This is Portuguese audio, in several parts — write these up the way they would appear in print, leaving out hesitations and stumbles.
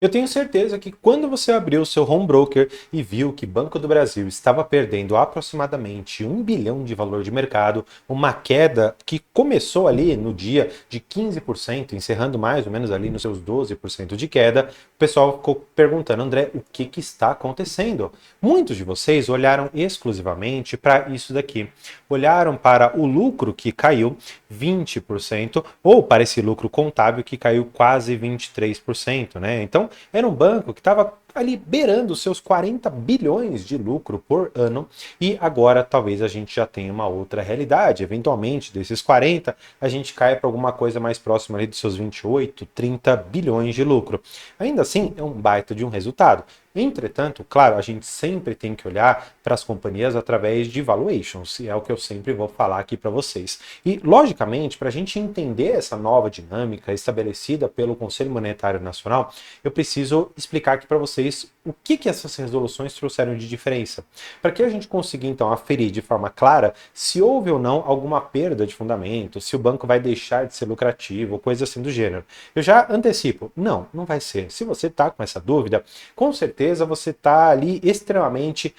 Eu tenho certeza que quando você abriu o seu home broker e viu que Banco do Brasil estava perdendo aproximadamente 1 bilhão de valor de mercado, uma queda que começou ali no dia de 15%, encerrando mais ou menos ali nos seus 12% de queda, o pessoal ficou perguntando, André, o que está acontecendo? Muitos de vocês olharam exclusivamente para isso daqui. Olharam para o lucro que caiu 20% ou para esse lucro contábil que caiu quase 23%, né? Então, era um banco que estava ali beirando os seus 40 bilhões de lucro por ano e agora talvez a gente já tenha uma outra realidade. Eventualmente, desses 40, a gente cai para alguma coisa mais próxima ali dos seus 28, 30 bilhões de lucro. Ainda assim, é um baita de um resultado. Entretanto, claro, a gente sempre tem que olhar para as companhias através de valuations, e é o que eu sempre vou falar aqui para vocês. E, logicamente, para a gente entender essa nova dinâmica estabelecida pelo Conselho Monetário Nacional, eu preciso explicar aqui para vocês o que essas resoluções trouxeram de diferença, para que a gente consiga, então, aferir de forma clara se houve ou não alguma perda de fundamento, se o banco vai deixar de ser lucrativo, coisa assim do gênero. Eu já antecipo, não vai ser. Se você está com essa dúvida, com certeza você está ali extremamente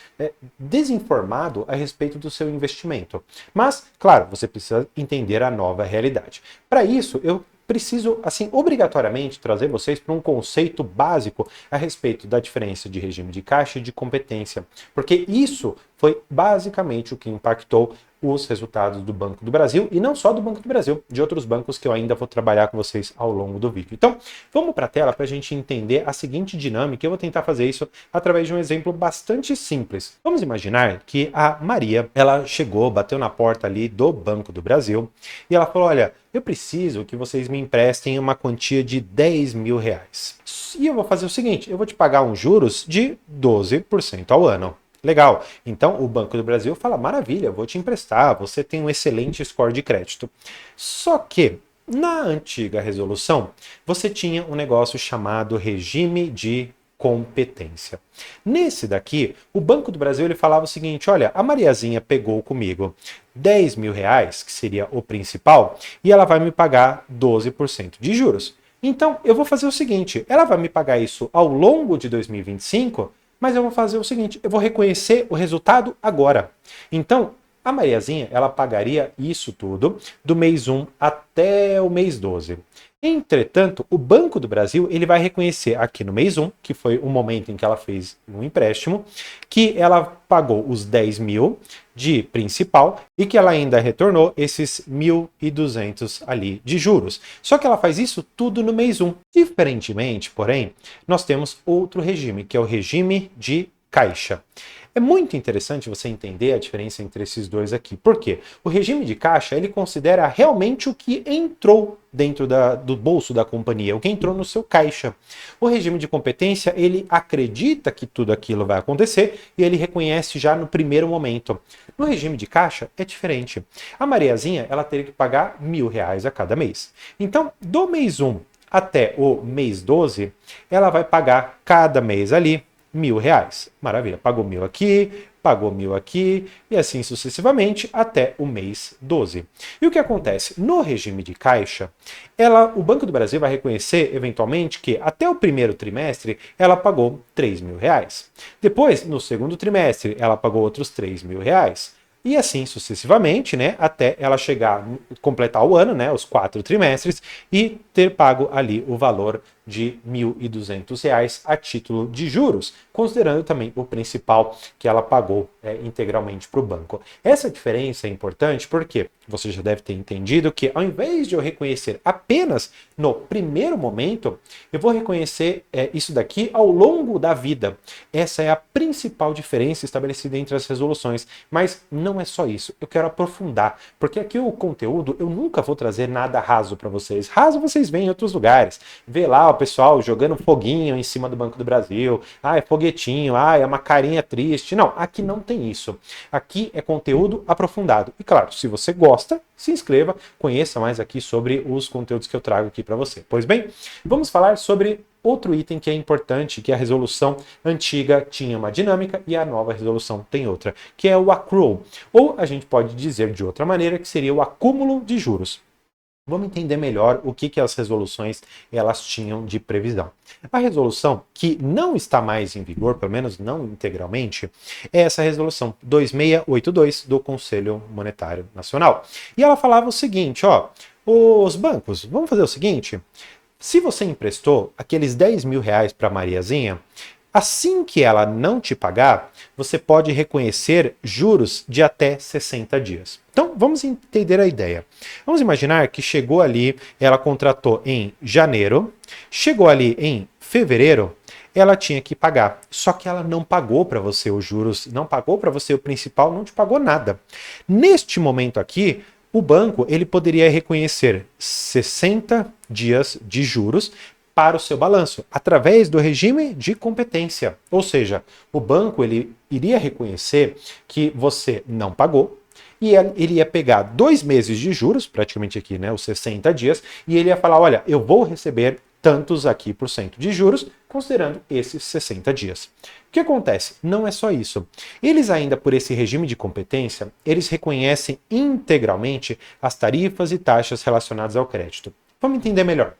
desinformado a respeito do seu investimento. Mas, claro, você precisa entender a nova realidade. Para isso, eu preciso, assim, obrigatoriamente trazer vocês para um conceito básico a respeito da diferença de regime de caixa e de competência, porque isso foi basicamente o que impactou os resultados do Banco do Brasil, e não só do Banco do Brasil, de outros bancos que eu ainda vou trabalhar com vocês ao longo do vídeo. Então, vamos para a tela para a gente entender a seguinte dinâmica. Eu vou tentar fazer isso através de um exemplo bastante simples. Vamos imaginar que a Maria, ela chegou, bateu na porta ali do Banco do Brasil, e ela falou, olha, eu preciso que vocês me emprestem uma quantia de 10 mil reais. E eu vou fazer o seguinte, eu vou te pagar uns juros de 12% ao ano. Legal. Então, o Banco do Brasil fala, maravilha, vou te emprestar, você tem um excelente score de crédito. Só que, na antiga resolução, você tinha um negócio chamado regime de competência. Nesse daqui, o Banco do Brasil ele falava o seguinte, olha, a Mariazinha pegou comigo 10 mil reais, que seria o principal, e ela vai me pagar 12% de juros. Então, eu vou fazer o seguinte, ela vai me pagar isso ao longo de 2025, mas eu vou fazer o seguinte, eu vou reconhecer o resultado agora. Então, a Mariazinha, ela pagaria isso tudo do mês 1 até o mês 12. Entretanto, o Banco do Brasil ele vai reconhecer aqui no mês 1, que foi o momento em que ela fez um empréstimo, que ela pagou os 10 mil de principal e que ela ainda retornou esses 1.200 ali de juros. Só que ela faz isso tudo no mês 1. Diferentemente, porém, nós temos outro regime, que é o regime de caixa. É muito interessante você entender a diferença entre esses dois aqui. Por quê? O regime de caixa, ele considera realmente o que entrou dentro do bolso da companhia, o que entrou no seu caixa. O regime de competência, ele acredita que tudo aquilo vai acontecer e ele reconhece já no primeiro momento. No regime de caixa, é diferente. A Mariazinha, ela teria que pagar 1.000 reais a cada mês. Então, do mês 1 até o mês 12, ela vai pagar cada mês ali 1.000 reais. Maravilha, pagou 1.000 aqui, pagou 1.000 aqui e assim sucessivamente até o mês 12. E o que acontece? No regime de caixa, o Banco do Brasil vai reconhecer eventualmente que até o primeiro trimestre ela pagou 3.000 reais. Depois, no segundo trimestre, ela pagou outros 3.000 reais. E assim sucessivamente, né, até ela chegar, completar o ano, né, os 4 trimestres, e ter pago ali o valor de 1.200 reais a título de juros, considerando também o principal que ela pagou integralmente para o banco. Essa diferença é importante porque você já deve ter entendido que ao invés de eu reconhecer apenas no primeiro momento, eu vou reconhecer isso daqui ao longo da vida. Essa é a principal diferença estabelecida entre as resoluções, mas não é só isso, eu quero aprofundar, porque aqui o conteúdo eu nunca vou trazer nada raso para vocês. Raso vocês veem em outros lugares, vê lá o pessoal jogando foguinho em cima do Banco do Brasil, é foguetinho, é uma carinha triste. Não, aqui não tem isso. Aqui é conteúdo aprofundado. E claro, se você gosta, se inscreva, conheça mais aqui sobre os conteúdos que eu trago aqui para você. Pois bem, vamos falar sobre outro item que é importante, que a resolução antiga tinha uma dinâmica e a nova resolução tem outra, que é o accrual. Ou a gente pode dizer de outra maneira que seria o acúmulo de juros. Vamos entender melhor o que as resoluções elas tinham de previsão. A resolução que não está mais em vigor, pelo menos não integralmente, é essa resolução 2682 do Conselho Monetário Nacional. E ela falava o seguinte, ó, os bancos, vamos fazer o seguinte, se você emprestou aqueles 10 mil reais para Mariazinha, assim que ela não te pagar, você pode reconhecer juros de até 60 dias. Então, vamos entender a ideia. Vamos imaginar que chegou ali, ela contratou em janeiro, chegou ali em fevereiro, ela tinha que pagar. Só que ela não pagou para você os juros, não pagou para você o principal, não te pagou nada. Neste momento aqui, o banco ele poderia reconhecer 60 dias de juros para o seu balanço, através do regime de competência. Ou seja, o banco ele iria reconhecer que você não pagou, e ele ia pegar 2 meses de juros, praticamente aqui, né, os 60 dias, e ele ia falar, olha, eu vou receber tantos aqui por cento de juros, considerando esses 60 dias. O que acontece? Não é só isso. Eles ainda, por esse regime de competência, eles reconhecem integralmente as tarifas e taxas relacionadas ao crédito. Vamos entender melhor.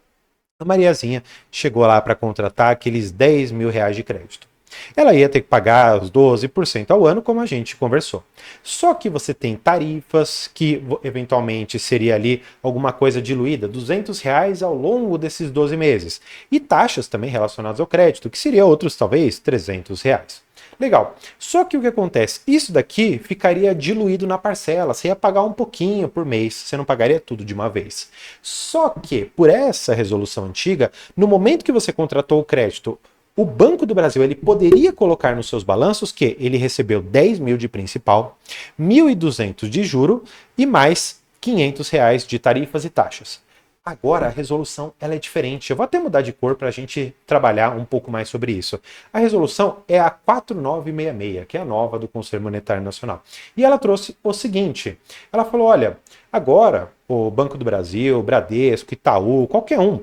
A Mariazinha chegou lá para contratar aqueles 10 mil reais de crédito. Ela ia ter que pagar os 12% ao ano, como a gente conversou. Só que você tem tarifas que eventualmente seria ali alguma coisa diluída, 200 reais ao longo desses 12 meses. E taxas também relacionadas ao crédito, que seria outros talvez 300 reais. Legal. Só que o que acontece? Isso daqui ficaria diluído na parcela. Você ia pagar um pouquinho por mês, você não pagaria tudo de uma vez. Só que, por essa resolução antiga, no momento que você contratou o crédito, o Banco do Brasil ele poderia colocar nos seus balanços que ele recebeu 10 mil de principal, 1.200 de juro e mais 500 reais de tarifas e taxas. Agora a resolução ela é diferente. Eu vou até mudar de cor para a gente trabalhar um pouco mais sobre isso. A resolução é a 4966, que é a nova do Conselho Monetário Nacional. E ela trouxe o seguinte, ela falou, olha, agora o Banco do Brasil, o Bradesco, Itaú, qualquer um,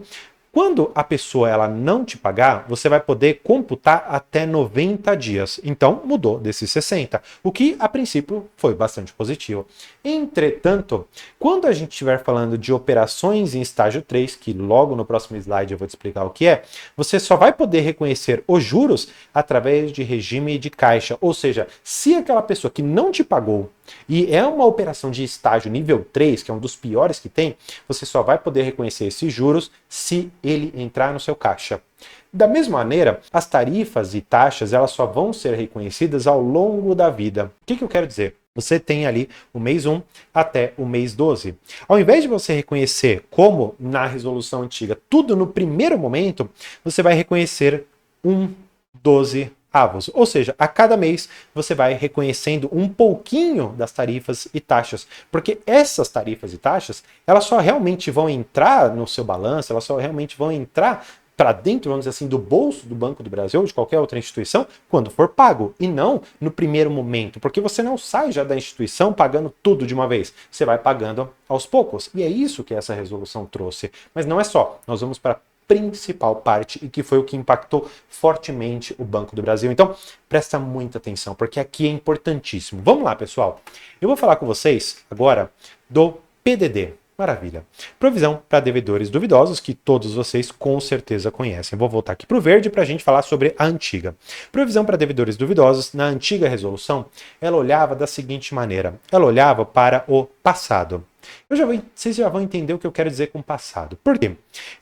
quando a pessoa ela não te pagar, você vai poder computar até 90 dias. Então, mudou desses 60, o que a princípio foi bastante positivo. Entretanto, quando a gente estiver falando de operações em estágio 3, que logo no próximo slide eu vou te explicar o que é, você só vai poder reconhecer os juros através de regime de caixa. Ou seja, se aquela pessoa que não te pagou e é uma operação de estágio nível 3, que é um dos piores que tem, você só vai poder reconhecer esses juros se ele entrar no seu caixa. Da mesma maneira, as tarifas e taxas elas só vão ser reconhecidas ao longo da vida. O que eu quero dizer? Você tem ali o mês 1 até o mês 12. Ao invés de você reconhecer, como na resolução antiga, tudo no primeiro momento, você vai reconhecer 12 avos. Ou seja, a cada mês você vai reconhecendo um pouquinho das tarifas e taxas, porque essas tarifas e taxas, elas só realmente vão entrar no seu balanço, elas só realmente vão entrar para dentro, vamos dizer assim, do bolso do Banco do Brasil ou de qualquer outra instituição, quando for pago, e não no primeiro momento, porque você não sai já da instituição pagando tudo de uma vez, você vai pagando aos poucos, e é isso que essa resolução trouxe. Mas não é só, nós vamos para principal parte e que foi o que impactou fortemente o Banco do Brasil. Então, presta muita atenção, porque aqui é importantíssimo. Vamos lá, pessoal. Eu vou falar com vocês agora do PDD. Maravilha. Provisão para devedores duvidosos, que todos vocês com certeza conhecem. Vou voltar aqui para o verde para a gente falar sobre a antiga. Provisão para devedores duvidosos, na antiga resolução, ela olhava da seguinte maneira. Ela olhava para o passado. Vocês já vão entender o que eu quero dizer com passado. Por quê?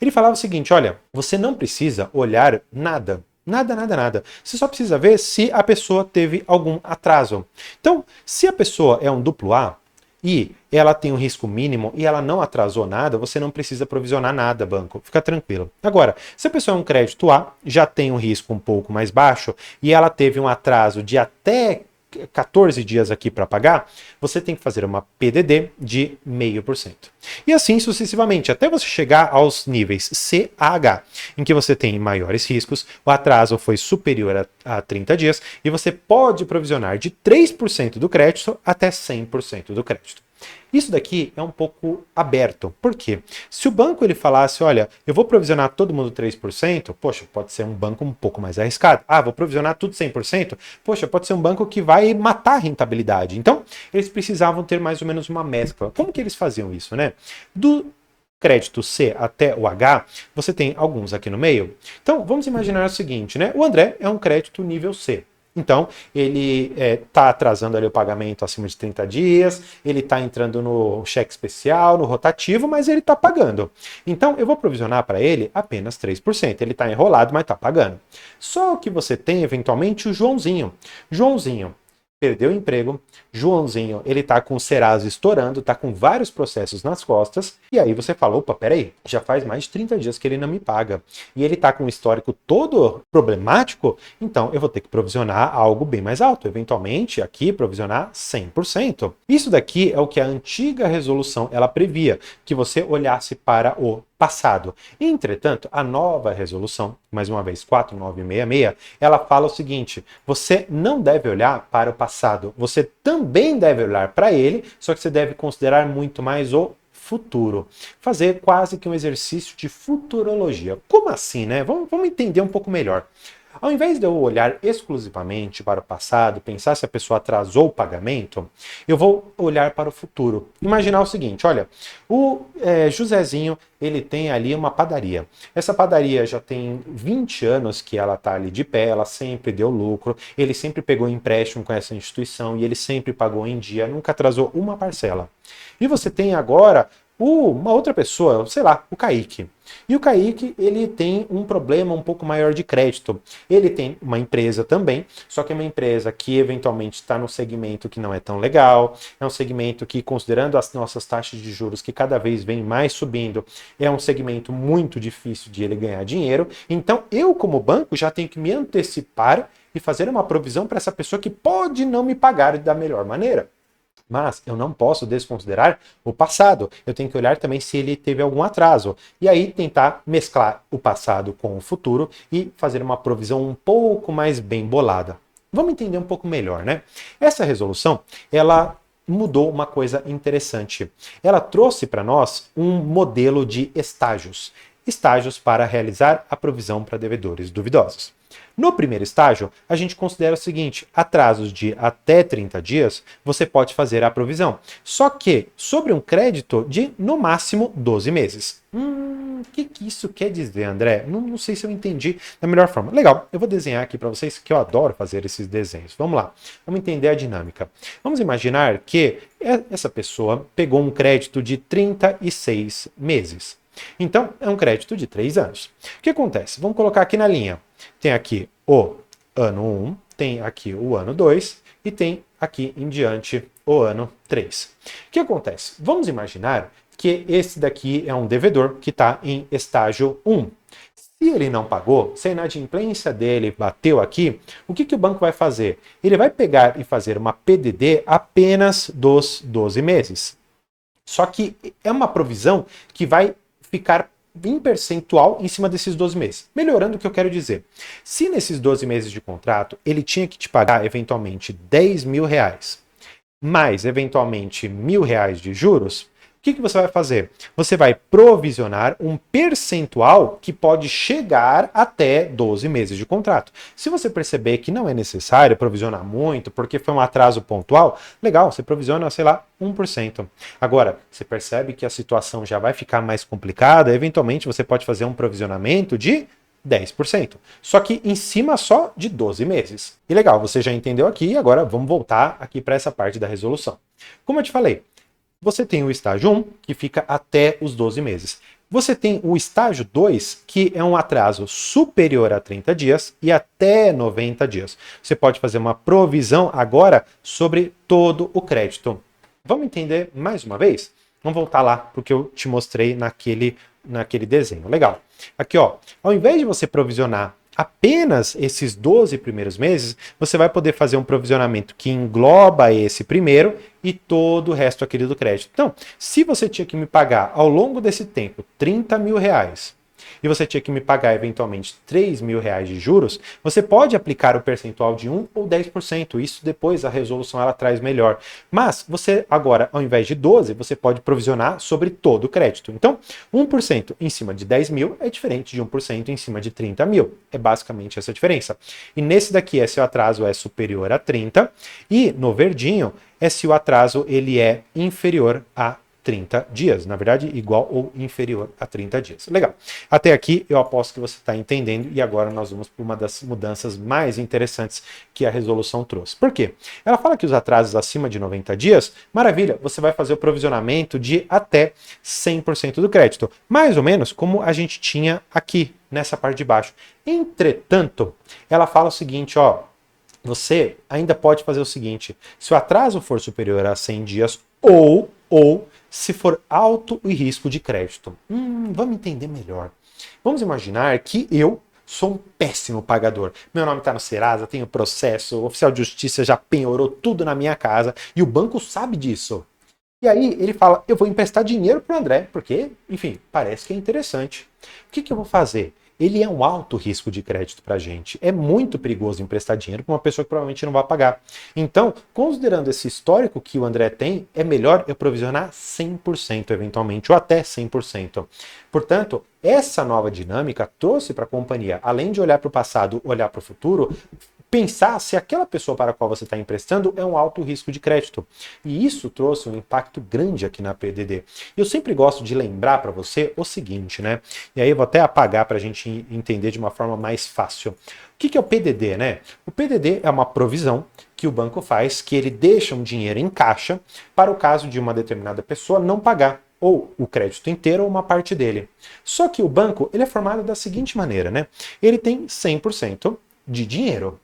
Ele falava o seguinte, olha, você não precisa olhar nada. Nada. Você só precisa ver se a pessoa teve algum atraso. Então, se a pessoa é um duplo A, e ela tem um risco mínimo e ela não atrasou nada, você não precisa provisionar nada, banco. Fica tranquilo. Agora, se a pessoa é um crédito A, já tem um risco um pouco mais baixo e ela teve um atraso de até 14 dias aqui para pagar, você tem que fazer uma PDD de 0,5%. E assim sucessivamente, até você chegar aos níveis C a H, em que você tem maiores riscos, o atraso foi superior a 30 dias e você pode provisionar de 3% do crédito até 100% do crédito. Isso daqui é um pouco aberto. Por quê? Se o banco ele falasse, olha, eu vou provisionar todo mundo 3%, poxa, pode ser um banco um pouco mais arriscado. Ah, vou provisionar tudo 100%, poxa, pode ser um banco que vai matar a rentabilidade. Então, eles precisavam ter mais ou menos uma mescla. Como que eles faziam isso, né? crédito C até o H, você tem alguns aqui no meio. Então, vamos imaginar o seguinte, né? O André é um crédito nível C. Então, ele está atrasando ali o pagamento acima de 30 dias, ele está entrando no cheque especial, no rotativo, mas ele está pagando. Então, eu vou provisionar para ele apenas 3%. Ele está enrolado, mas está pagando. Só que você tem, eventualmente, o Joãozinho. Joãozinho perdeu o emprego, Joãozinho, ele tá com o Serasa estourando, tá com vários processos nas costas, e aí você fala, opa, peraí, já faz mais de 30 dias que ele não me paga, e ele tá com um histórico todo problemático, então eu vou ter que provisionar algo bem mais alto, eventualmente aqui provisionar 100%. Isso daqui é o que a antiga resolução ela previa, que você olhasse para o passado. Entretanto, a nova resolução, mais uma vez 4966, ela fala o seguinte: você não deve olhar para o passado, você também deve olhar para ele, só que você deve considerar muito mais o futuro. Fazer quase que um exercício de futurologia. Como assim, né? Vamos entender um pouco melhor. Ao invés de eu olhar exclusivamente para o passado, pensar se a pessoa atrasou o pagamento, eu vou olhar para o futuro. Imaginar o seguinte, olha, o Josézinho, ele tem ali uma padaria. Essa padaria já tem 20 anos que ela está ali de pé, ela sempre deu lucro, ele sempre pegou empréstimo com essa instituição e ele sempre pagou em dia, nunca atrasou uma parcela. E você tem agora uma outra pessoa, sei lá, o Kaique. E o Kaique, ele tem um problema um pouco maior de crédito. Ele tem uma empresa também, só que é uma empresa que eventualmente está no segmento que não é tão legal, é um segmento que, considerando as nossas taxas de juros que cada vez vem mais subindo, é um segmento muito difícil de ele ganhar dinheiro. Então, eu como banco já tenho que me antecipar e fazer uma provisão para essa pessoa que pode não me pagar da melhor maneira. Mas eu não posso desconsiderar o passado. Eu tenho que olhar também se ele teve algum atraso. E aí tentar mesclar o passado com o futuro e fazer uma provisão um pouco mais bem bolada. Vamos entender um pouco melhor, né? Essa resolução, ela mudou uma coisa interessante. Ela trouxe para nós um modelo de estágios. Estágios para realizar a provisão para devedores duvidosos. No primeiro estágio, a gente considera o seguinte: atrasos de até 30 dias, você pode fazer a provisão. Só que sobre um crédito de, no máximo, 12 meses. O que isso quer dizer, André? Não sei se eu entendi da melhor forma. Legal, eu vou desenhar aqui para vocês, que eu adoro fazer esses desenhos. Vamos lá, vamos entender a dinâmica. Vamos imaginar que essa pessoa pegou um crédito de 36 meses. Então, é um crédito de 3 anos. O que acontece? Vamos colocar aqui na linha. Tem aqui o ano 1, tem aqui o ano 2 e tem aqui em diante o ano 3. O que acontece? Vamos imaginar que esse daqui é um devedor que está em estágio 1. Se ele não pagou, se a inadimplência dele bateu aqui, o que o banco vai fazer? Ele vai pegar e fazer uma PDD apenas dos 12 meses. Só que é uma provisão que vai ficar em percentual em cima desses 12 meses. Melhorando o que eu quero dizer. Se nesses 12 meses de contrato ele tinha que te pagar eventualmente 10 mil reais, mais eventualmente R$ 1.000 de juros, o que você vai fazer? Você vai provisionar um percentual que pode chegar até 12 meses de contrato. Se você perceber que não é necessário provisionar muito, porque foi um atraso pontual, legal, você provisiona, sei lá, 1%. Agora, você percebe que a situação já vai ficar mais complicada, eventualmente você pode fazer um provisionamento de 10%. Só que em cima só de 12 meses. E legal, você já entendeu aqui, agora vamos voltar aqui para essa parte da resolução. Como eu te falei, você tem o estágio 1, que fica até os 12 meses. Você tem o estágio 2, que é um atraso superior a 30 dias e até 90 dias. Você pode fazer uma provisão agora sobre todo o crédito. Vamos entender mais uma vez? Vamos voltar lá para o que eu te mostrei naquele desenho. Legal. Aqui, ó, ao invés de você provisionar apenas esses 12 primeiros meses, você vai poder fazer um provisionamento que engloba esse primeiro e todo o resto aquele do crédito. Então, se você tinha que me pagar ao longo desse tempo 30 mil reais e você tinha que me pagar eventualmente 3 mil reais de juros, você pode aplicar o percentual de 1 ou 10%. Isso depois a resolução ela traz melhor. Mas você agora, ao invés de 12, você pode provisionar sobre todo o crédito. Então, 1% em cima de 10 mil é diferente de 1% em cima de 30 mil. É basicamente essa diferença. E nesse daqui, se o atraso é superior a 30, e no verdinho é se o atraso ele é inferior a 30 dias, na verdade, igual ou inferior a 30 dias. Legal. Até aqui eu aposto que você está entendendo e agora nós vamos para uma das mudanças mais interessantes que a resolução trouxe. Por quê? Ela fala que os atrasos acima de 90 dias, maravilha, você vai fazer o provisionamento de até 100% do crédito, mais ou menos como a gente tinha aqui nessa parte de baixo. Entretanto, ela fala o seguinte, ó, você ainda pode fazer o seguinte, se o atraso for superior a 100 dias ou se for alto o risco de crédito. Vamos entender melhor. Vamos imaginar que eu sou um péssimo pagador. Meu nome está no Serasa, tenho processo, o oficial de justiça já penhorou tudo na minha casa e o banco sabe disso. E aí ele fala, eu vou emprestar dinheiro para o André, porque, enfim, parece que é interessante. O que eu vou fazer? Ele é um alto risco de crédito para a gente. É muito perigoso emprestar dinheiro para uma pessoa que provavelmente não vai pagar. Então, considerando esse histórico que o André tem, é melhor eu provisionar 100% eventualmente, ou até 100%. Portanto, essa nova dinâmica trouxe para a companhia, além de olhar para o passado, olhar para o futuro, pensar se aquela pessoa para a qual você está emprestando é um alto risco de crédito. E isso trouxe um impacto grande aqui na PDD. Eu sempre gosto de lembrar para você o seguinte, né? E aí eu vou até apagar para a gente entender de uma forma mais fácil. O que é o PDD, né? O PDD é uma provisão que o banco faz, que ele deixa um dinheiro em caixa para o caso de uma determinada pessoa não pagar ou o crédito inteiro ou uma parte dele. Só que o banco, ele é formado da seguinte maneira, né? Ele tem 100% de dinheiro.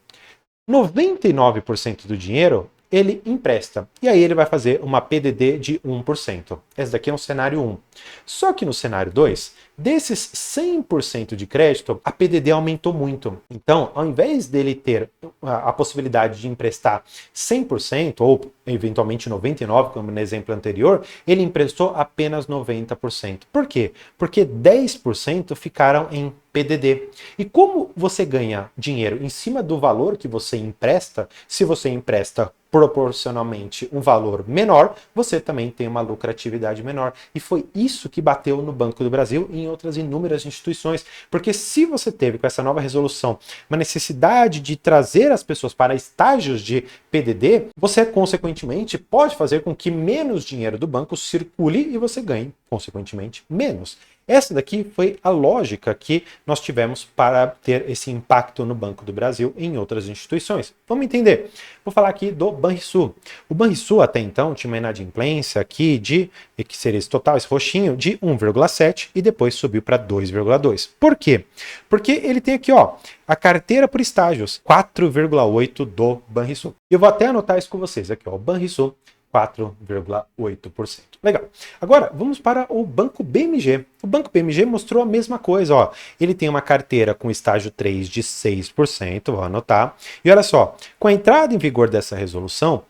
99% do dinheiro ele empresta. E aí ele vai fazer uma PDD de 1%. Esse daqui é um cenário 1. Só que no cenário 2, desses 100% de crédito, a PDD aumentou muito. Então, ao invés dele ter a possibilidade de emprestar 100% ou eventualmente 99%, como no exemplo anterior, ele emprestou apenas 90%. Por quê? Porque 10% ficaram em PDD. E como você ganha dinheiro em cima do valor que você empresta, se você empresta proporcionalmente um valor menor, você também tem uma lucratividade menor. E foi isso que bateu no Banco do Brasil e em outras inúmeras instituições. Porque se você teve com essa nova resolução uma necessidade de trazer as pessoas para estágios de PDD, você consequentemente pode fazer com que menos dinheiro do banco circule e você ganhe, consequentemente, menos. Essa daqui foi a lógica que nós tivemos para ter esse impacto no Banco do Brasil e em outras instituições. Vamos entender. Vou falar aqui do Banrisul. O Banrisul até então tinha uma inadimplência aqui que seria esse total, esse roxinho, de 1,7 e depois subiu para 2,2. Por quê? Porque ele tem aqui, ó, a carteira por estágios, 4,8 do Banrisul. Eu vou até anotar isso com vocês aqui, ó, o Banrisul 4,8%. Legal. Agora, vamos para o Banco BMG. O Banco BMG mostrou a mesma coisa, ó. Ele tem uma carteira com estágio 3 de 6%, vou anotar. E olha só, com a entrada em vigor dessa resolução,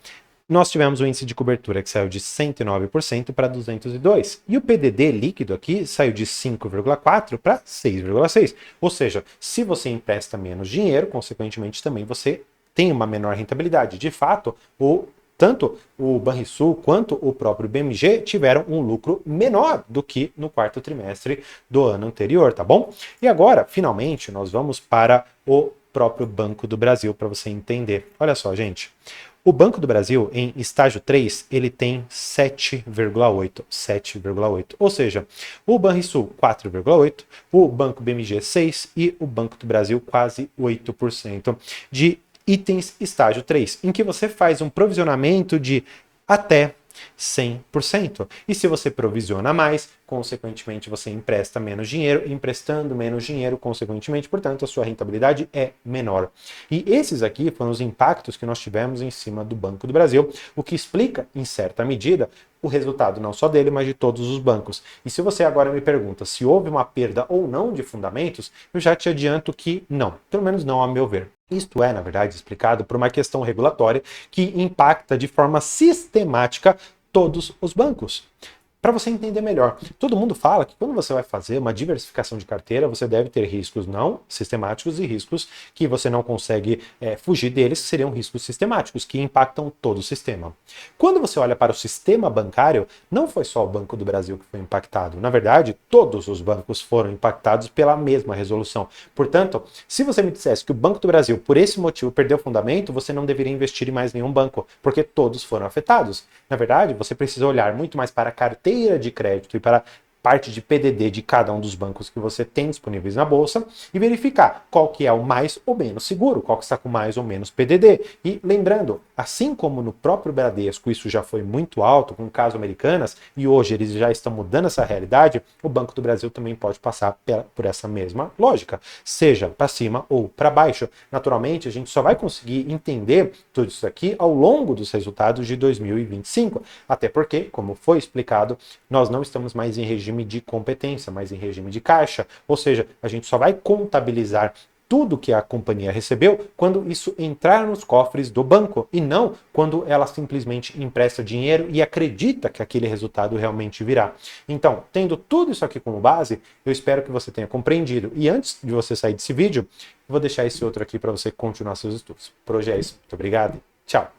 nós tivemos o índice de cobertura que saiu de 109% para 202%. E o PDD líquido aqui saiu de 5,4% para 6,6%. Ou seja, se você empresta menos dinheiro, consequentemente também você tem uma menor rentabilidade. De fato, tanto o Banrisul quanto o próprio BMG tiveram um lucro menor do que no quarto trimestre do ano anterior, tá bom? E agora, finalmente, nós vamos para o próprio Banco do Brasil para você entender. Olha só, gente. O Banco do Brasil, em estágio 3, ele tem 7,8. Ou seja, o Banrisul 4,8, o Banco BMG 6 e o Banco do Brasil quase 8% de itens estágio 3, em que você faz um provisionamento de até 100%. E se você provisiona mais, consequentemente você empresta menos dinheiro, emprestando menos dinheiro, consequentemente, portanto, a sua rentabilidade é menor. E esses aqui foram os impactos que nós tivemos em cima do Banco do Brasil, o que explica, em certa medida, o resultado não só dele, mas de todos os bancos. E se você agora me pergunta se houve uma perda ou não de fundamentos, eu já te adianto que não, pelo menos não a meu ver. Isto é, na verdade, explicado por uma questão regulatória que impacta de forma sistemática todos os bancos. Para você entender melhor, todo mundo fala que quando você vai fazer uma diversificação de carteira, você deve ter riscos não sistemáticos e riscos que você não consegue fugir deles, que seriam riscos sistemáticos, que impactam todo o sistema. Quando você olha para o sistema bancário, não foi só o Banco do Brasil que foi impactado. Na verdade, todos os bancos foram impactados pela mesma resolução. Portanto, se você me dissesse que o Banco do Brasil, por esse motivo, perdeu fundamento, você não deveria investir em mais nenhum banco, porque todos foram afetados. Na verdade, você precisa olhar muito mais para a carteira carteira de crédito e para a parte de PDD de cada um dos bancos que você tem disponíveis na bolsa e verificar qual que é o mais ou menos seguro, qual que está com mais ou menos PDD. E lembrando, assim como no próprio Bradesco isso já foi muito alto com o caso Americanas e hoje eles já estão mudando essa realidade, o Banco do Brasil também pode passar por essa mesma lógica, seja para cima ou para baixo. Naturalmente, a gente só vai conseguir entender tudo isso aqui ao longo dos resultados de 2025, até porque, como foi explicado, nós não estamos mais em regime de competência, mas em regime de caixa, ou seja, a gente só vai contabilizar tudo que a companhia recebeu quando isso entrar nos cofres do banco e não quando ela simplesmente empresta dinheiro e acredita que aquele resultado realmente virá. Então, tendo tudo isso aqui como base, eu espero que você tenha compreendido. E antes de você sair desse vídeo, eu vou deixar esse outro aqui para você continuar seus estudos. Por hoje é isso. Muito obrigado. Tchau.